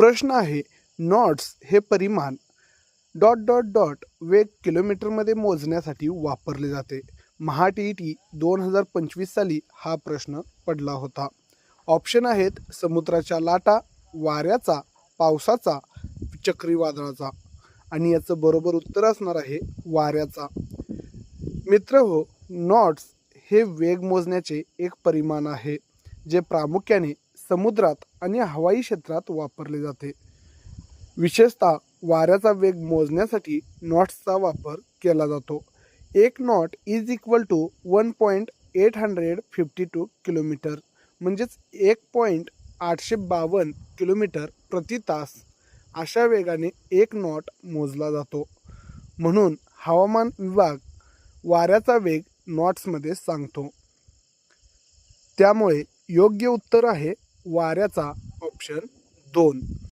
प्रश्न आहे, नॉट्स हे परिमाण डॉट डॉट डॉट वेग किलोमीटरमध्ये मोजण्यासाठी वापरले जाते. महा-टी-ई-टी 2025 साली हा प्रश्न पडला होता. ऑप्शन आहेत समुद्राच्या लाटा, वाऱ्याचा, पावसाचा, चक्रीवादळाचा. आणि याचं बरोबर उत्तर असणार आहे वाऱ्याचा. मित्रहो, नॉट्स हे वेग मोजण्याचे एक परिमाण आहे जे प्रामुख्याने समुद्रात आणि हवाई क्षेत्रात वापरले जाते. विशेषतः वाऱ्याचा वेग मोजण्यासाठी नॉट्सचा वापर केला जातो. एक knot is equal to 1.852 kilometre म्हणजेच 1.852 किलोमीटर प्रति तास अशा वेगाने एक नॉट मोजला जातो. म्हणून हवामान विभाग वाऱ्याचा वेग नॉट्समध्ये सांगतो. त्यामुळे योग्य उत्तर आहे वाऱ्याचा ऑप्शन 2.